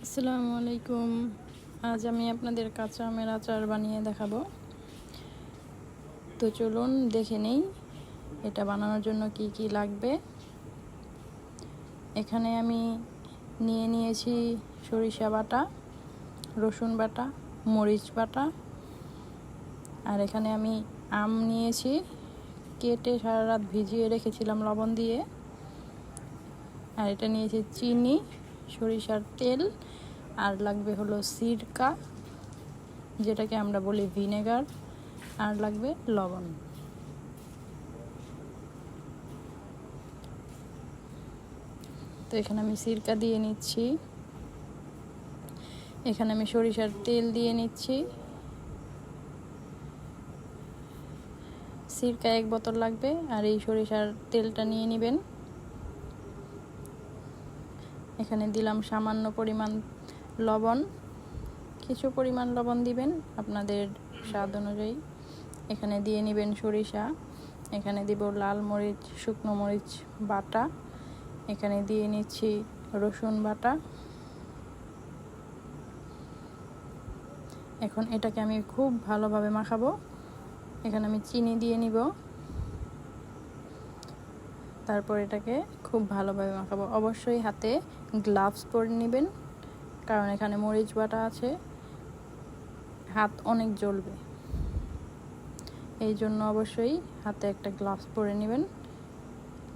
আসসালামু আলাইকুম। আজ আমি আপনাদের কাঁচা আমের আচার বানিয়ে দেখাবো। তো চলুন দেখে নেই এটা বানানোর জন্য কি কি লাগবে। এখানে আমি নিয়েছি সরিষা বাটা, রসুন বাটা, মরিচ বাটা। আর এখানে আমি আম নিয়েছি, কেটে সারা রাত ভিজিয়ে রেখেছিলাম লবণ দিয়ে। আর এটা নিয়েছি চিনি, সরিষার তেল, আর লাগবে হলো সিরকা, যেটাকে আমরা বলি ভিনেগার, আর লাগবে লবণ। তো এখানে আমি সিরকা দিয়ে নিচ্ছি, এখানে আমি সরিষার তেল দিয়ে নিচ্ছি। সিরকা 1 বোতল লাগবে, আর এই সরিষার তেলটা নিয়ে নেবেন। এখানে দিলাম সামান্য পরিমাণ লবণ, কিছু পরিমাণ লবণ দিবেন আপনাদের স্বাদ অনুযায়ী। এখানে দিয়ে নেবেন সরিষা, এখানে দিব লাল মরিচ, শুকনো মরিচ বাটা, এখানে দিয়ে নিচ্ছি রসুন বাটা। এখন এটাকে আমি খুব ভালোভাবে মাখাবো। এখানে আমি চিনি দিয়ে নিব, তারপর এটাকে খুব ভালোভাবে মাখাবো। অবশ্যই হাতে গ্লাভস পরে নেবেন, কারণ এখানে মরিচ বাটা আছে, হাত অনেক জ্বলবে। এই জন্য অবশ্যই হাতে একটা গ্লাভস পরে নেবেন।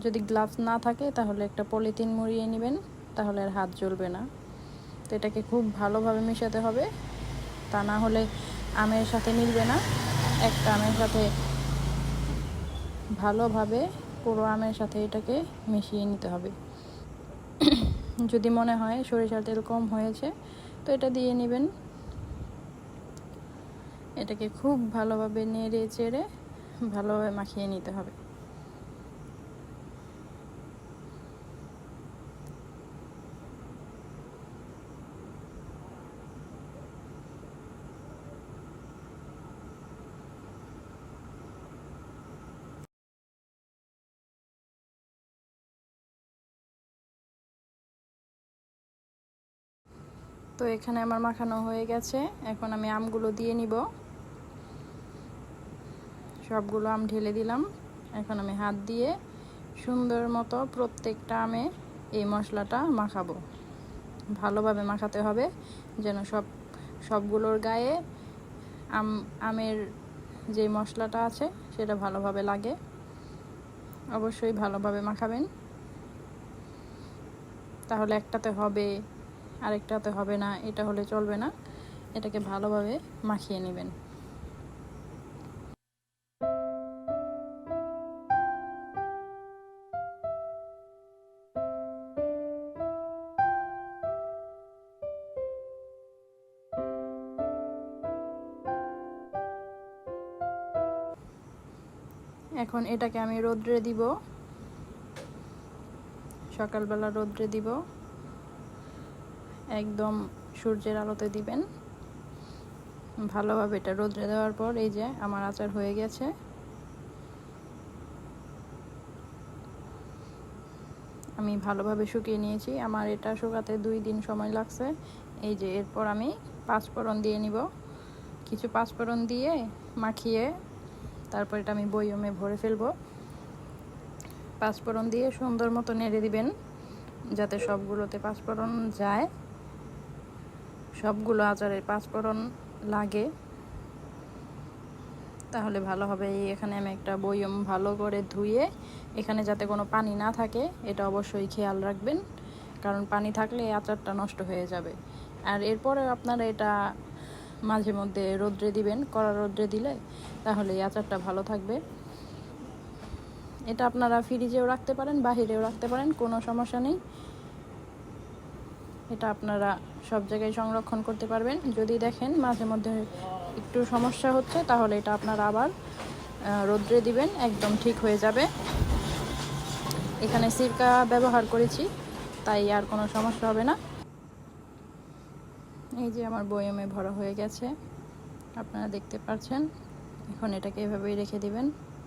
যদি গ্লাভস না থাকে তাহলে একটা পলিথিন মুড়িয়ে নেবেন, তাহলে আর হাত জ্বলবে না। তো এটাকে খুব ভালোভাবে মেশাতে হবে, তা না হলে আমের সাথে মিলবে না। একটা আমের সাথে ভালোভাবে পুরো আমের সাথে এটাকে মিশিয়ে নিতে হবে। যদি মনে হয় সরিষার তেল কম হয়েছে তো এটা দিয়ে নেবেন। এটাকে খুব ভালোভাবে নেড়ে চেড়ে ভালোভাবে মাখিয়ে নিতে হবে। তো এখানে আমার মাখানো হয়ে গেছে। এখন আমি আমগুলো দিয়ে নিব। সবগুলো আম ঢেলে দিলাম। এখন আমি হাত দিয়ে সুন্দর মতো প্রত্যেকটা আমে এই মশলাটা মাখাবো। ভালোভাবে মাখাতে হবে যেন সবগুলোর গায়ে আমের যে মশলাটা আছে সেটা ভালোভাবে লাগে। অবশ্যই ভালোভাবে মাখাবেন, তাহলে একটাতে হবে আরেকটাতে হবে না, এটা হলে চলবে না। এটাকে ভালোভাবে মাখিয়ে নেবেন। এখন এটাকে আমি রোদ্রে দিব, সকালবেলা রোদ্রে দিব, একদম সূর্যের আলোতে দিবেন। ভালোভাবে এটা রোদ্রে দেওয়ার পর এই যে আমার আচার হয়ে গেছে। আমি ভালোভাবে শুকিয়ে নিয়েছি, আমার এটা শুকাতে 2 দিন সময় লাগছে। এই যে এরপর আমি 5 ফোড়ন দিয়ে নিব। কিছু 5 ফোড়ন দিয়ে মাখিয়ে তারপর এটা আমি বয়মে ভরে ফেলবো। 5 ফোড়ন দিয়ে সুন্দর মতো নেড়ে দিবেন যাতে সবগুলোতে 5 ফোড়ন যায়, সবগুলো আচারে 5 ফোড়ন লাগে, তাহলে ভালো হবে। এখানে আমি একটা বয়ম ভালো করে ধুয়ে, এখানে যাতে কোনো পানি না থাকে এটা অবশ্যই খেয়াল রাখবেন, কারণ পানি থাকলে আচারটা নষ্ট হয়ে যাবে। আর এরপরে আপনারা এটা মাঝে মধ্যে রোদ্রে দিবেন, কড়া রোদ্রে দিলে তাহলে এই আচারটা ভালো থাকবে। এটা আপনারা ফ্রিজেও রাখতে পারেন, বাহিরেও রাখতে পারেন, কোনো সমস্যা নেই। এটা আপনারা সব জায়গায় সংরক্ষণ করতে পারবেন। যদি দেখেন মাঝে মধ্যে একটু সমস্যা হচ্ছে তাহলে এটা আপনারা আবার রোদ্রে দিবেন, একদম ঠিক হয়ে যাবে। এখানে সিরকা ব্যবহার করেছি তাই আর কোনো সমস্যা হবে না। এই যে আমার বয়মে ভরা হয়ে গেছে, আপনারা দেখতে পাচ্ছেন। এখন এটাকে এভাবেই রেখে দিবেন।